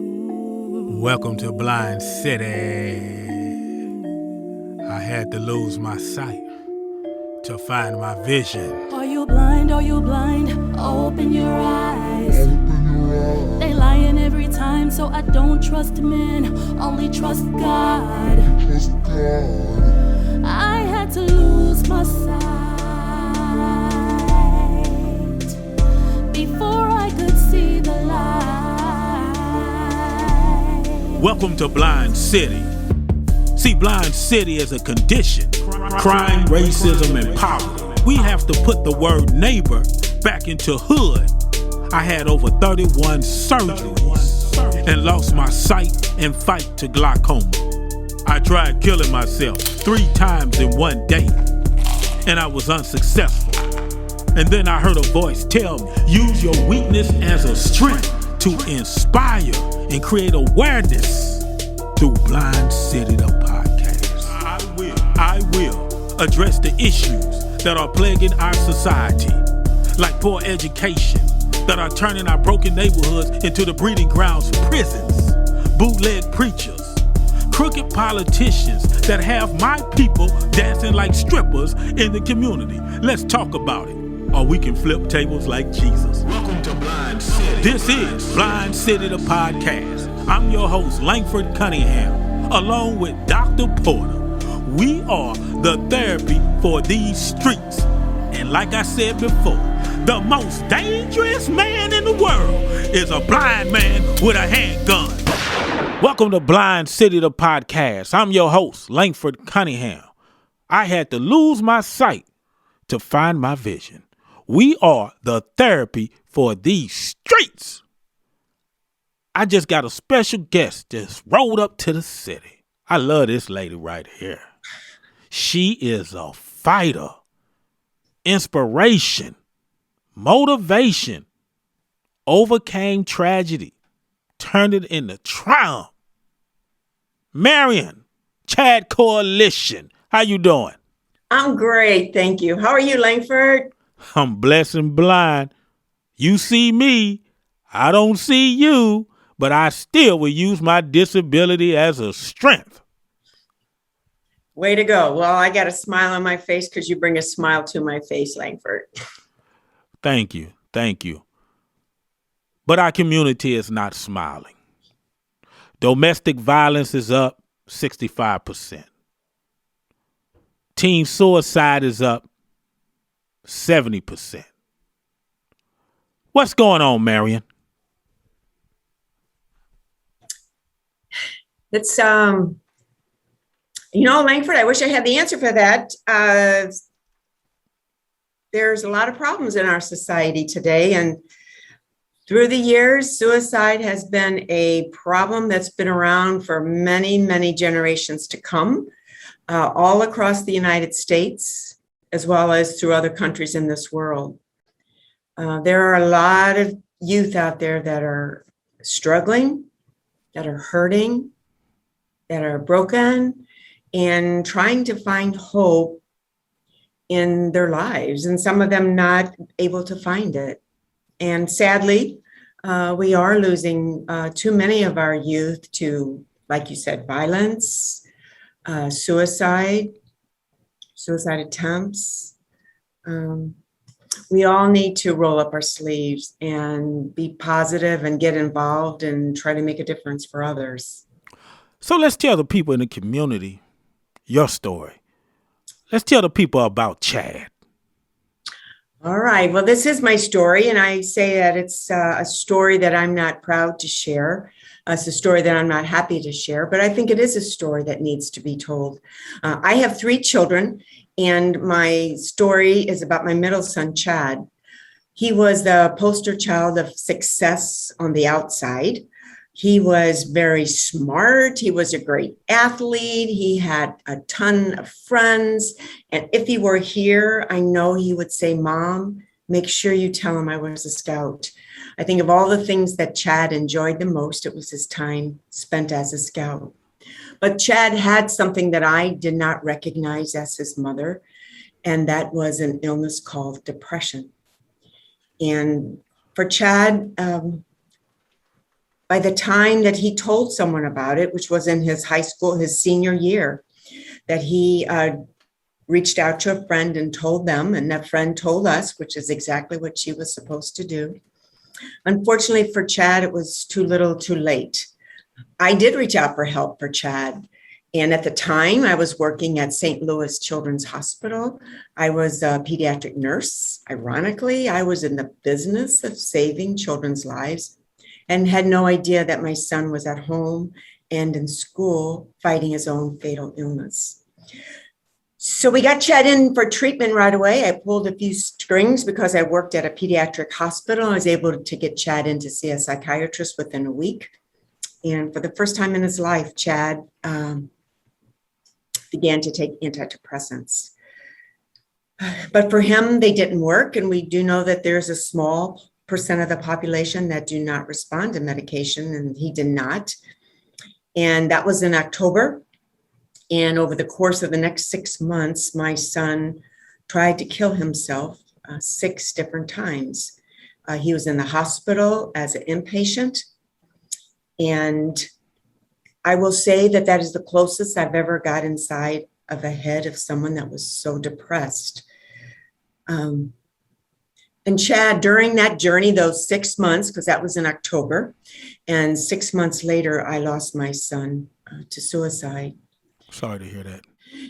Welcome to Blind City. I had to lose my sight to find my vision. Are you blind? Are you blind? Open your eyes. They lying every time, so I don't trust men, only trust God. I had to lose my sight before I could see the light. Welcome to Blind City. See, Blind City is a condition. Crime, racism, and poverty. We have to put the word neighbor back into hood. I had over 31 surgeries and lost my sight and fight to glaucoma. I tried killing myself 3 times in one day, and I was unsuccessful. And then I heard a voice tell me, use your weakness as a strength to inspire and create awareness through Blind City, the podcast. I will address the issues that are plaguing our society, like poor education, that are turning our broken neighborhoods into the breeding grounds for prisons, bootleg preachers, crooked politicians that have my people dancing like strippers in the community. Let's talk about it, or we can flip tables like Jesus. Welcome to Blind City. This is Blind City, the podcast. I'm your host, Langford Cunningham, along with Dr. Porter. We are the therapy for these streets. And like I said before, the most dangerous man in the world is a blind man with a handgun. Welcome to Blind City, the podcast. I'm your host, Langford Cunningham. I had to lose my sight to find my vision. We are the therapy for these streets. I just got a special guest just rolled up to the city. I love this lady right here. She is a fighter, inspiration, motivation, overcame tragedy, turned it into triumph. Marion, Chad Coalition, how you doing? I'm great, thank you. How are you, Langford? I'm blessed and blind. You see me, I don't see you, but I still will use my disability as a strength. Way to go. Well, I got a smile on my face because you bring a smile to my face, Langford. Thank you. Thank you. But our community is not smiling. Domestic violence is up 65%. Teen suicide is up 70%. What's going on, Marion? It's, Langford, I wish I had the answer for that. There's a lot of problems in our society today, and through the years, suicide has been a problem that's been around for many, many generations to come, all across the United States, as well as through other countries in this world. There are a lot of youth out there that are struggling, that are hurting, that are broken, and trying to find hope in their lives, and some of them not able to find it. And sadly, we are losing too many of our youth to, like you said, violence, suicide attempts. We all need to roll up our sleeves and be positive and get involved and try to make a difference for others. So let's tell the people in the community your story. Let's tell the people about Chad. All right. Well, this is my story, and I say that it's a story that I'm not proud to share. It's a story that I'm not happy to share, but I think it is a story that needs to be told. I have 3 children, and my story is about my middle son, Chad. He was the poster child of success on the outside. He was very smart. He was a great athlete. He had a ton of friends. And if he were here, I know he would say, Mom, make sure you tell him I was a scout. I think of all the things that Chad enjoyed the most, it was his time spent as a scout. But Chad had something that I did not recognize as his mother, and that was an illness called depression. And for Chad, By the time that he told someone about it, which was in his high school, his senior year, that he reached out to a friend and told them, and that friend told us, which is exactly what she was supposed to do. Unfortunately for Chad, it was too little too late. I did reach out for help for Chad. And at the time, I was working at St. Louis Children's Hospital. I was a pediatric nurse. Ironically, I was in the business of saving children's lives and had no idea that my son was at home and in school fighting his own fatal illness. So we got Chad in for treatment right away. I pulled a few strings because I worked at a pediatric hospital. I was able to get Chad in to see a psychiatrist within a week. And for the first time in his life, Chad began to take antidepressants. But for him, they didn't work. And we do know that there's a small percent of the population that do not respond to medication, and he did not. And that was in October. And over the course of the next 6 months, my son tried to kill himself 6 different times. He was in the hospital as an inpatient. And I will say that that is the closest I've ever got inside of a head of someone that was so depressed. And Chad, during that journey, those 6 months, because that was in October, and 6 months later, I lost my son to suicide. Sorry to hear that.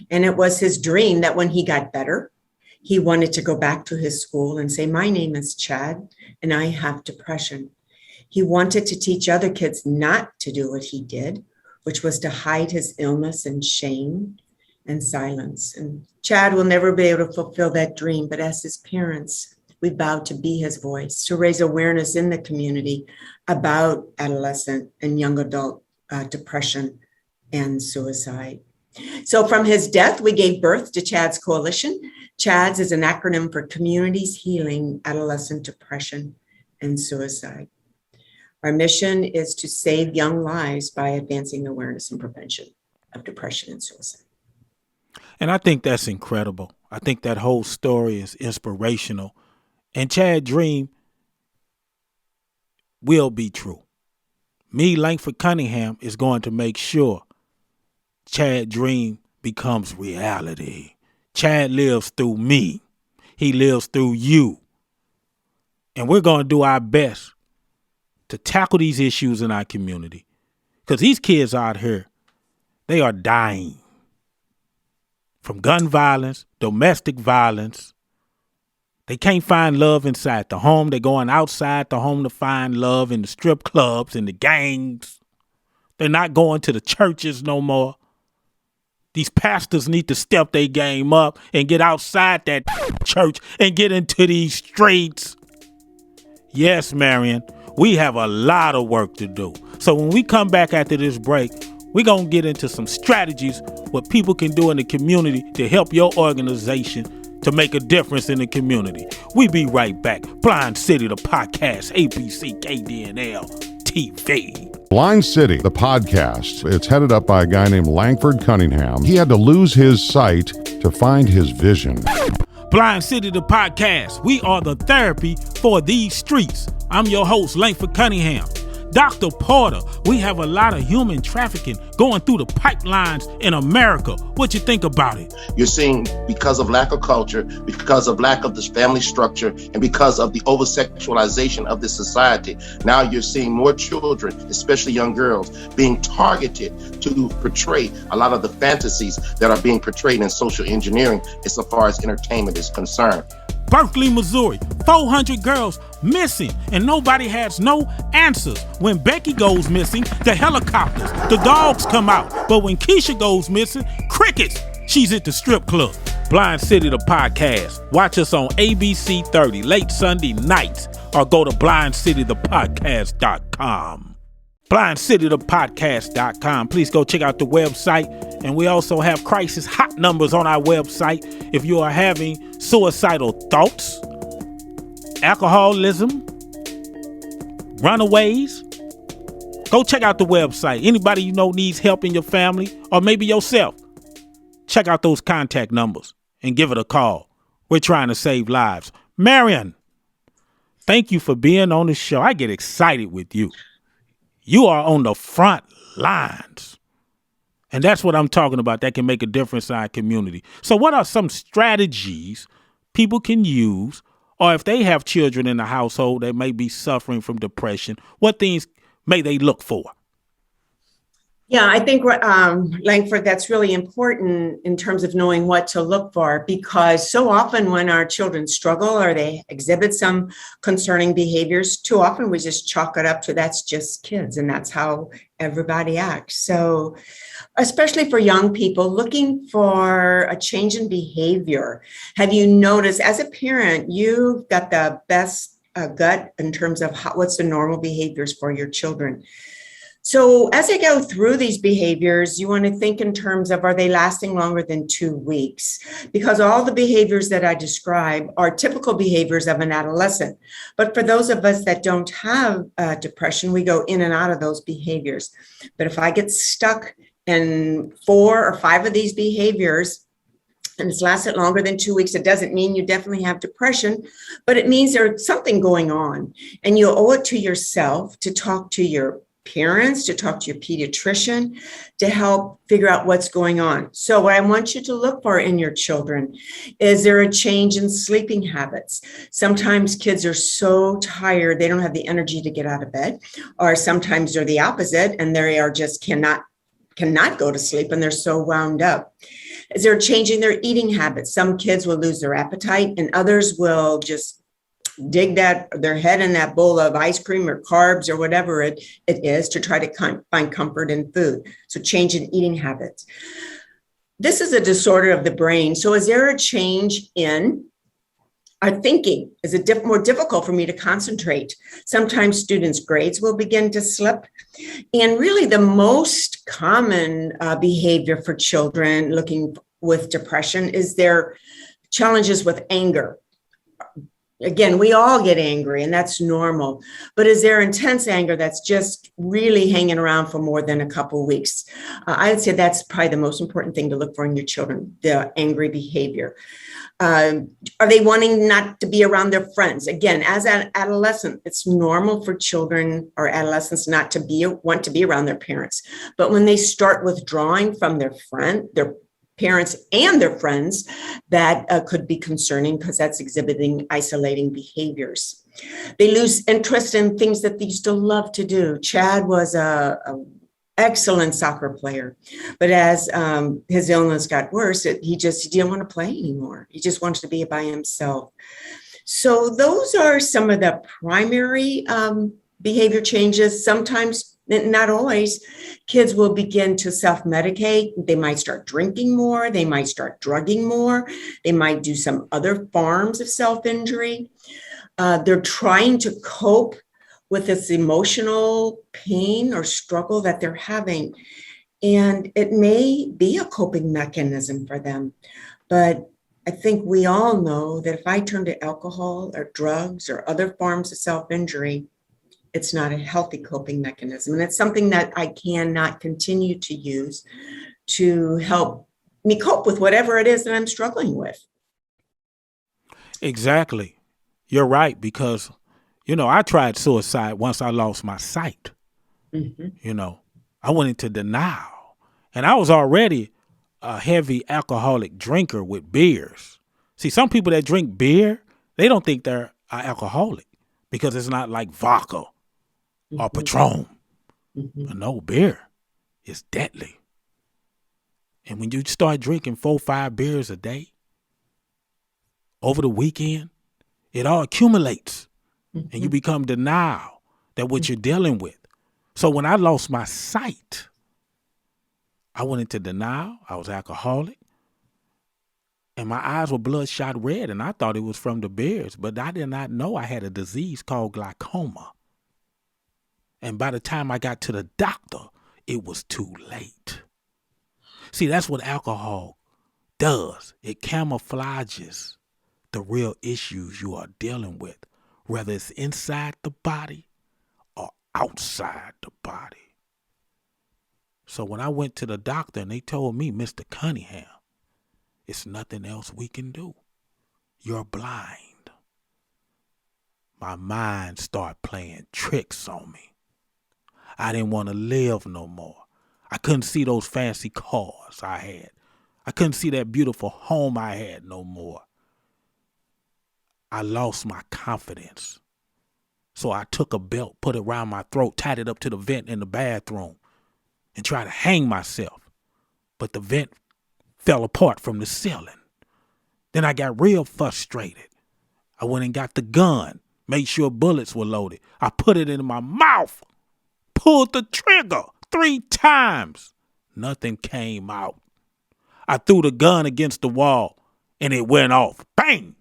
And it was his dream that when he got better, he wanted to go back to his school and say, my name is Chad, and I have depression. He wanted to teach other kids not to do what he did, which was to hide his illness in shame and silence. And Chad will never be able to fulfill that dream, but as his parents, we vowed to be his voice, to raise awareness in the community about adolescent and young adult depression and suicide. So from his death, we gave birth to Chad's Coalition. CHADS is an acronym for Communities Healing Adolescent Depression and Suicide. Our mission is to save young lives by advancing awareness and prevention of depression and suicide. And I think that's incredible. I think that whole story is inspirational. And Chad's dream will be true. Me, Langford Cunningham, is going to make sure Chad's dream becomes reality. Chad lives through me. He lives through you. And we're going to do our best to tackle these issues in our community. Because these kids out here, they are dying from gun violence, domestic violence. They can't find love inside the home. They're going outside the home to find love in the strip clubs and the gangs. They're not going to the churches no more. These pastors need to step their game up and get outside that church and get into these streets. Yes, Marion, we have a lot of work to do. So when we come back after this break, we're going to get into some strategies what people can do in the community to help your organization to make a difference in the community. We be right back. Blind City, the podcast, ABC, KDNL, TV. Blind City, the podcast. It's headed up by a guy named Langford Cunningham. He had to lose his sight to find his vision. Blind City, the podcast. We are the therapy for these streets. I'm your host, Langford Cunningham. Dr. Porter, we have a lot of human trafficking going through the pipelines in America. What you think about it? You're seeing, because of lack of culture, because of lack of this family structure, and because of the over-sexualization of this society, now you're seeing more children, especially young girls, being targeted to portray a lot of the fantasies that are being portrayed in social engineering as far as entertainment is concerned. Berkeley, Missouri, 400 girls missing, and nobody has no answers. When Becky goes missing, the helicopters, the dogs come out. But when Keisha goes missing, crickets. She's at the strip club. Blind City, the podcast. Watch us on ABC 30 late Sunday nights, or go to blindcitythepodcast.com. blindcitythepodcast.com. Please go check out the website. And we also have crisis hot numbers on our website. If you are having suicidal thoughts, alcoholism, runaways, go check out the website. Anybody you know needs help in your family, or maybe yourself, check out those contact numbers and give it a call. We're trying to save lives. Marion, thank you for being on the show. I get excited with you. You are on the front lines. And that's what I'm talking about. That can make a difference in our community. So what are some strategies people can use, or if they have children in the household that may be suffering from depression, what things may they look for? Yeah, I think, Langford, that's really important in terms of knowing what to look for, because so often when our children struggle or they exhibit some concerning behaviors, too often we just chalk it up to that's just kids and that's how everybody acts. So especially for young people looking for a change in behavior, have you noticed as a parent, you've got the best gut in terms of what's the normal behaviors for your children? So as I go through these behaviors, you want to think in terms of, are they lasting longer than 2 weeks? Because all the behaviors that I describe are typical behaviors of an adolescent. But for those of us that don't have depression, we go in and out of those behaviors. But if I get stuck in 4 or 5 of these behaviors, and it's lasted longer than 2 weeks, it doesn't mean you definitely have depression, but it means there's something going on. And you owe it to yourself to talk to your parents, to talk to your pediatrician, to help figure out what's going on. So what I want you to look for in your children, is there a change in sleeping habits? Sometimes kids are so tired, they don't have the energy to get out of bed, or sometimes they're the opposite and they are just cannot go to sleep and they're so wound up. Is there a change in their eating habits? Some kids will lose their appetite and others will just dig their head in that bowl of ice cream or carbs or whatever it is to try to find comfort in food. So change in eating habits. This is a disorder of the brain. So is there a change in our thinking? Is it more difficult for me to concentrate? Sometimes students' grades will begin to slip. And really the most common behavior for children looking with depression is their challenges with anger. Again, we all get angry and that's normal, but is there intense anger that's just really hanging around for more than a couple of weeks? I'd say that's probably the most important thing to look for in your children, the angry behavior. Are they wanting not to be around their friends? Again, as an adolescent, it's normal for children or adolescents not to want to be around their parents. But when they start withdrawing from their parents and their friends, that could be concerning because that's exhibiting isolating behaviors. They lose interest in things that they used to love to do. Chad was a excellent soccer player, but as his illness got worse, he didn't want to play anymore. He just wanted to be by himself. So those are some of the primary behavior changes. Sometimes, not always, kids will begin to self-medicate. They might start drinking more. They might start drugging more. They might do some other forms of self-injury. They're trying to cope with this emotional pain or struggle that they're having. And it may be a coping mechanism for them. But I think we all know that if I turn to alcohol or drugs or other forms of self-injury, it's not a healthy coping mechanism. And it's something that I cannot continue to use to help me cope with whatever it is that I'm struggling with. Exactly. You're right, because, I tried suicide once I lost my sight. Mm-hmm. I went into denial. And I was already a heavy alcoholic drinker with beers. See, some people that drink beer, they don't think they're alcoholic because it's not like vodka or Patron. Mm-hmm. But no, beer is deadly. And when you start drinking 4-5 beers a day over the weekend, it all accumulates. Mm-hmm. And you become denial that what you're dealing with. So when I lost my sight, I went into denial. I was alcoholic. And my eyes were bloodshot red, and I thought it was from the beers. But I did not know I had a disease called glaucoma. And by the time I got to the doctor, it was too late. See, that's what alcohol does. It camouflages the real issues you are dealing with, whether it's inside the body or outside the body. So when I went to the doctor and they told me, Mr. Cunningham, it's nothing else we can do. You're blind. My mind started playing tricks on me. I didn't want to live no more. I couldn't see those fancy cars I had. I couldn't see that beautiful home I had no more. I lost my confidence. So I took a belt, put it around my throat, tied it up to the vent in the bathroom, and tried to hang myself. But the vent fell apart from the ceiling. Then I got real frustrated. I went and got the gun, made sure bullets were loaded. I put it in my mouth, pulled the trigger 3 times. Nothing came out. I threw the gun against the wall and it went off. Bang!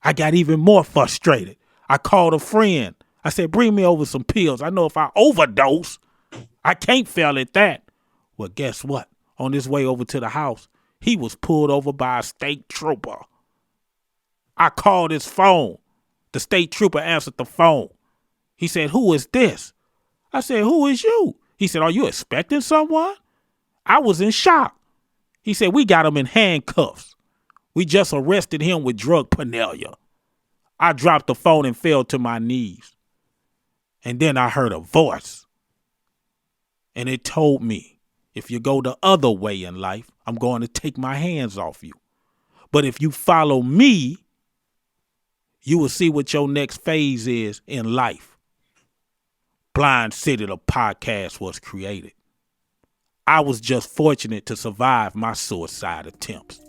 I got even more frustrated. I called a friend. I said, bring me over some pills. I know if I overdose, I can't fail at that. Well, guess what? On his way over to the house, he was pulled over by a state trooper. I called his phone. The state trooper answered the phone. He said, who is this? I said, who is you? He said, are you expecting someone? I was in shock. He said, we got him in handcuffs. We just arrested him with drug paraphernalia. I dropped the phone and fell to my knees. And then I heard a voice. And it told me, if you go the other way in life, I'm going to take my hands off you. But if you follow me, you will see what your next phase is in life. Blind City, the podcast, was created. I was just fortunate to survive my suicide attempts.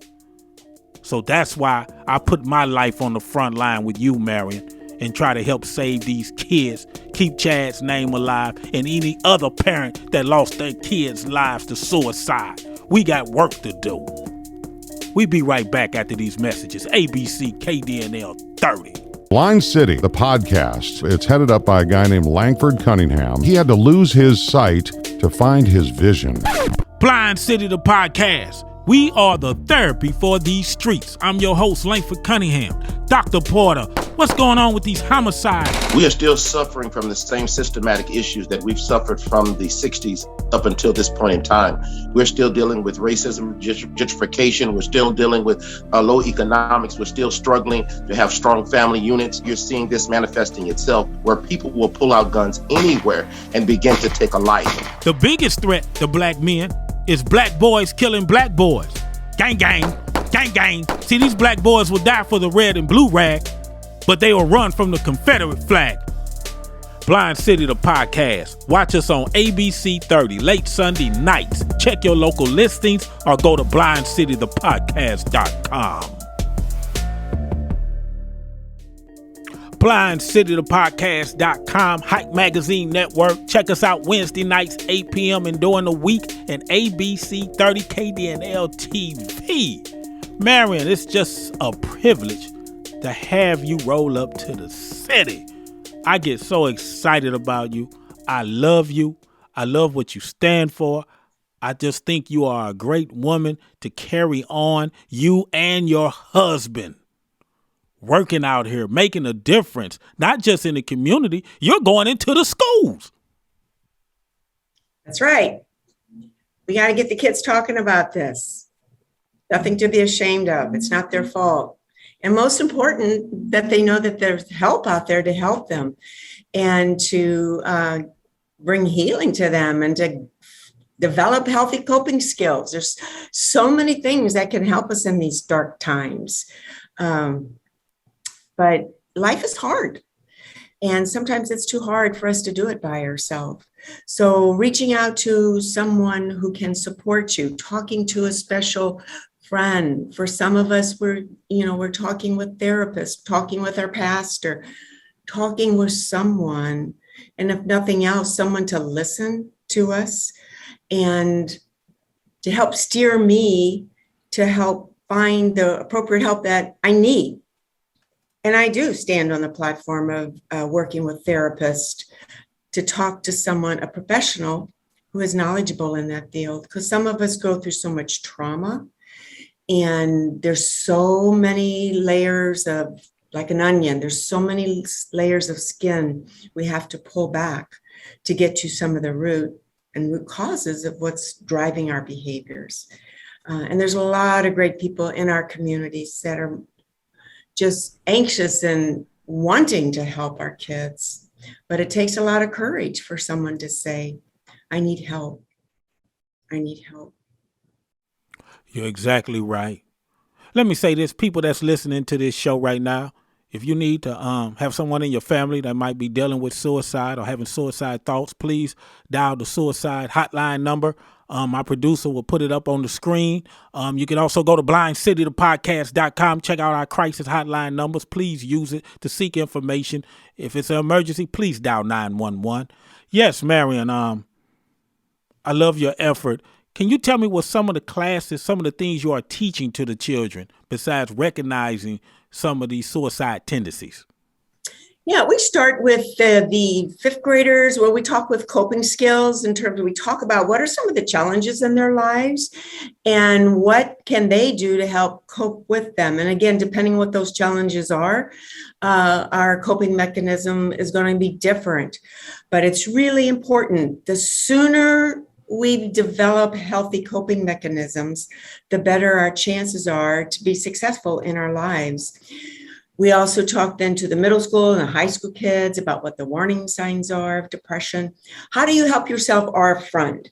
So that's why I put my life on the front line with you, Marion, and try to help save these kids, keep Chad's name alive, and any other parent that lost their kids' lives to suicide. We got work to do. We be right back after these messages. ABC KDNL 30. Blind City, the podcast. It's headed up by a guy named Langford Cunningham. He had to lose his sight to find his vision. Blind City, the podcast. We are the therapy for these streets. I'm your host, Langford Cunningham. Dr. Porter, what's going on with these homicides? We are still suffering from the same systematic issues that we've suffered from the 60s up until this point in time. We're still dealing with racism, gentrification. We're still dealing with low economics. We're still struggling to have strong family units. You're seeing this manifesting itself where people will pull out guns anywhere and begin to take a life. The biggest threat to black men is black boys killing black boys. Gang, gang, gang, gang. See, these black boys will die for the red and blue rag, but they will run from the Confederate flag. Blind City, the podcast. Watch us on ABC 30, late Sunday nights. Check your local listings or go to blindcitythepodcast.com. blindcitythepodcast.com, Hype Magazine Network. Check us out Wednesday nights, 8 p.m. and during the week, and ABC 30 KDNL TV. Marion, it's just a privilege to have you roll up to the city. I get so excited about you. I love you. I love what you stand for. I just think you are a great woman to carry on, you and your husband. Working out here, making a difference, not just in the community, you're going into the schools. That's right. We got to get the kids talking about this. Nothing to be ashamed of. It's not their fault. And most important, that they know that there's help out there to help them and to bring healing to them and to develop healthy coping skills. There's so many things that can help us in these dark times. But life is hard, and sometimes it's too hard for us to do it by ourselves. So reaching out to someone who can support you, talking to a special friend. For some of us, we're talking with therapists, talking with our pastor, talking with someone, and if nothing else, someone to listen to us and to help steer me to help find the appropriate help that I need. And I do stand on the platform of working with therapists to talk to someone, a professional who is knowledgeable in that field, because some of us go through so much trauma and there's so many layers of, like an onion, there's so many layers of skin we have to pull back to get to some of the root causes of what's driving our behaviors. And there's a lot of great people in our communities that are just anxious and wanting to help our kids. But it takes a lot of courage for someone to say, I need help. I need help. You're exactly right. Let me say this, people that's listening to this show right now, if you need to have someone in your family that might be dealing with suicide or having suicide thoughts, please dial the suicide hotline number. My producer will put it up on the screen. You can also go to blindcitythepodcast.com, check out our crisis hotline numbers. Please use it to seek information. If it's an emergency, please dial 911. Yes, Marion, I love your effort. Can you tell me what some of the classes, some of the things you are teaching to the children besides recognizing some of these suicide tendencies? Yeah, we start with the fifth graders where we talk with coping skills in terms of we talk about what are some of the challenges in their lives and what can they do to help cope with them. And again, depending what those challenges are, our coping mechanism is going to be different. But it's really important. The sooner we develop healthy coping mechanisms, the better our chances are to be successful in our lives. We also talk then to the middle school and the high school kids about what the warning signs are of depression. How do you help yourself or a friend?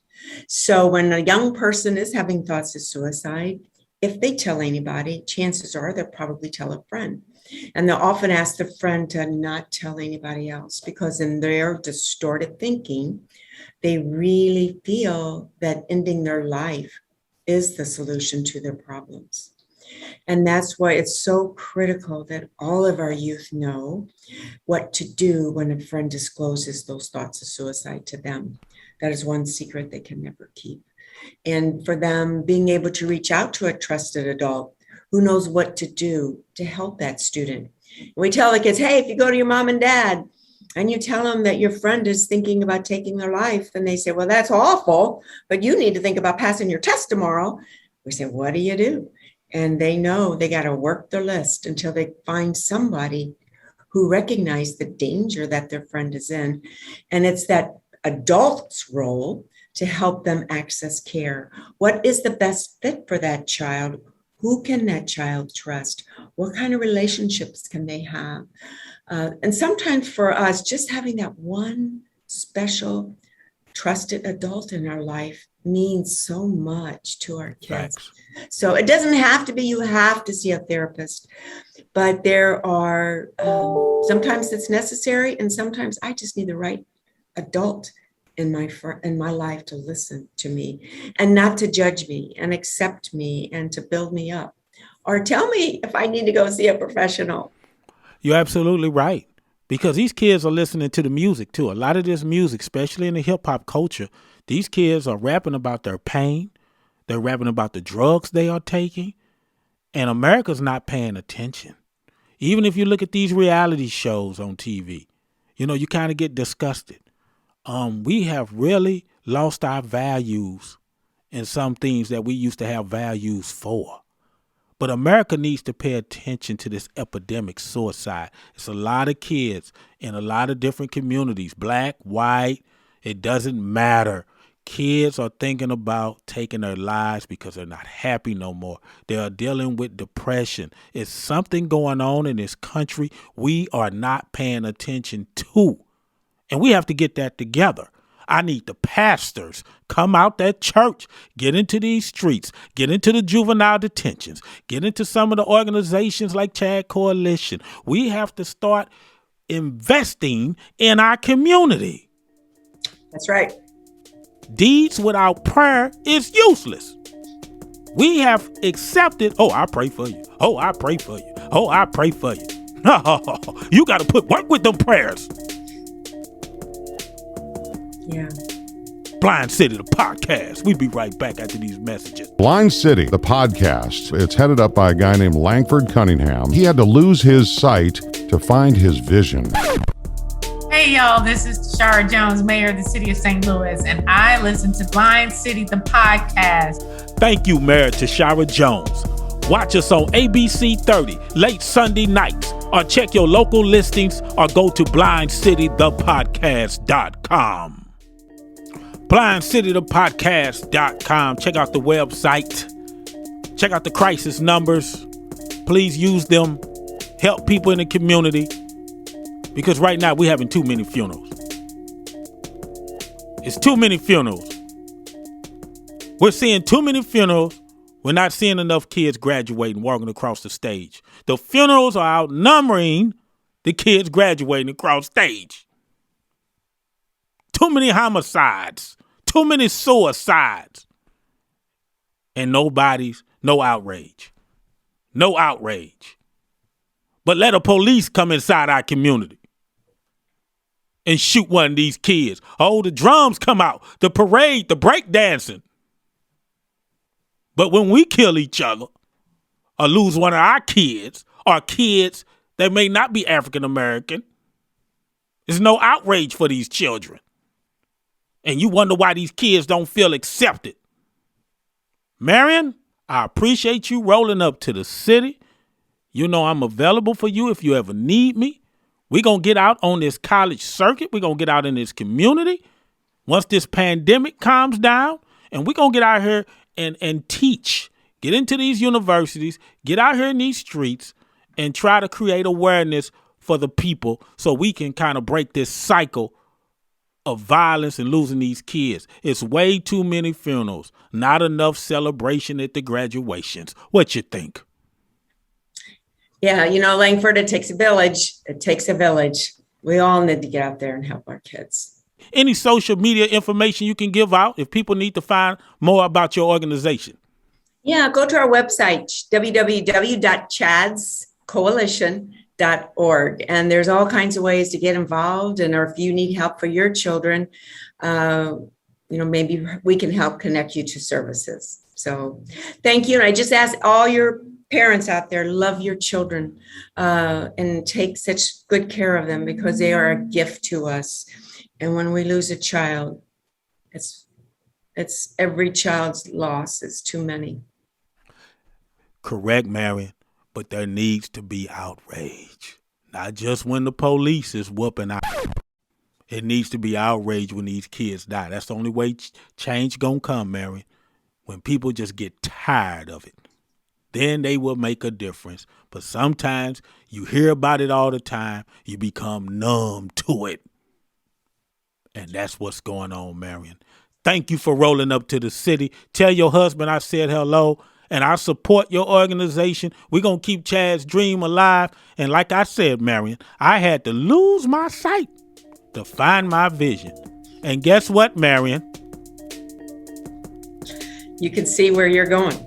So when a young person is having thoughts of suicide, if they tell anybody, chances are they'll probably tell a friend. And they'll often ask the friend to not tell anybody else because in their distorted thinking, they really feel that ending their life is the solution to their problems. And that's why it's so critical that all of our youth know what to do when a friend discloses those thoughts of suicide to them. That is one secret they can never keep. And for them, being able to reach out to a trusted adult who knows what to do to help that student. And we tell the kids, hey, if you go to your mom and dad and you tell them that your friend is thinking about taking their life, and they say, well, that's awful, but you need to think about passing your test tomorrow. We say, what do you do? And they know they got to work their list until they find somebody who recognizes the danger that their friend is in. And it's that adult's role to help them access care. What is the best fit for that child? Who can that child trust? What kind of relationships can they have? And sometimes for us, just having that one special trusted adult in our life means so much to our kids. Facts. So it doesn't have to be you have to see a therapist, but there are sometimes it's necessary, and sometimes I just need the right adult in my life to listen to me and not to judge me and accept me and to build me up or tell me if I need to go see a professional. You're absolutely right. Because these kids are listening to the music too. A lot of this music, especially in the hip hop culture, these kids are rapping about their pain. They're rapping about the drugs they are taking. And America's not paying attention. Even if you look at these reality shows on TV, you kind of get disgusted. We have really lost our values in some things that we used to have values for. But America needs to pay attention to this epidemic suicide. It's a lot of kids in a lot of different communities, black, white, it doesn't matter. Kids are thinking about taking their lives because they're not happy no more. They are dealing with depression. It's something going on in this country we are not paying attention to. And we have to get that together. I need the pastors come out that church, get into these streets, get into the juvenile detentions, get into some of the organizations like Chad Coalition. We have to start investing in our community. That's right. Deeds without prayer is useless. We have accepted, oh, I pray for you. Oh, I pray for you. Oh, I pray for you. You got to work with them prayers. Yeah. Blind City, the podcast. We'll be right back after these messages. Blind City, the podcast. It's headed up by a guy named Langford Cunningham. He had to lose his sight to find his vision. Hey, y'all, this is Tashara Jones, mayor of the city of St. Louis, and I listen to Blind City, the podcast. Thank you, Mayor Tashara Jones. Watch us on ABC 30, late Sunday nights, or check your local listings, or go to blindcitythepodcast.com. blindcitythepodcast.com. Check out the website. Check out the crisis numbers. Please use them. Help people in the community. Because right now we're having too many funerals. It's too many funerals. We're seeing too many funerals. We're not seeing enough kids graduating, walking across the stage. The funerals are outnumbering the kids graduating across stage. Too many homicides, too many suicides, and no outrage. No outrage. But let the police come inside our community and shoot one of these kids. Oh, the drums come out, the parade, the break dancing. But when we kill each other or lose one of our kids or kids that may not be African American, there's no outrage for these children. And you wonder why these kids don't feel accepted. Marion, I appreciate you rolling up to the city. You know I'm available for you if you ever need me. We're going to get out on this college circuit. We're going to get out in this community once this pandemic calms down. And we're going to get out here and teach. Get into these universities. Get out here in these streets and try to create awareness for the people so we can kind of break this cycle of violence and losing these kids. It's way too many funerals. Not enough celebration at the graduations. What you think? Yeah, Langford, it takes a village. It takes a village. We all need to get out there and help our kids. Any social media information you can give out if people need to find more about your organization? Yeah, go to our website, www.chadscoalition.org. And there's all kinds of ways to get involved. And or if you need help for your children, maybe we can help connect you to services. So thank you. And I just ask all your parents out there, love your children and take such good care of them because they are a gift to us. And when we lose a child, it's every child's loss. It's too many. Correct, Marion, but there needs to be outrage. Not just when the police is whooping out. It needs to be outrage when these kids die. That's the only way change gonna come, Marion. When people just get tired of it, then they will make a difference. But sometimes you hear about it all the time. You become numb to it. And that's what's going on, Marion. Thank you for rolling up to the city. Tell your husband I said hello, and I support your organization. We're going to keep Chad's dream alive. And like I said, Marion, I had to lose my sight to find my vision. And guess what, Marion? You can see where you're going.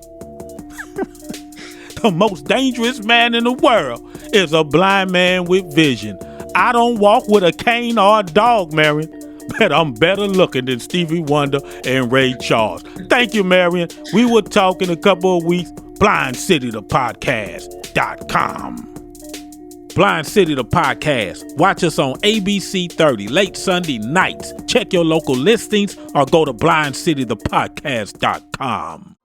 The most dangerous man in the world is a blind man with vision. I don't walk with a cane or a dog, Marion. But I'm better looking than Stevie Wonder and Ray Charles. Thank you, Marion. We will talk in a couple of weeks. Blind City, the podcast.com. Blind City, the podcast. Watch us on ABC 30, late Sunday nights. Check your local listings or go to blindcitythepodcast.com.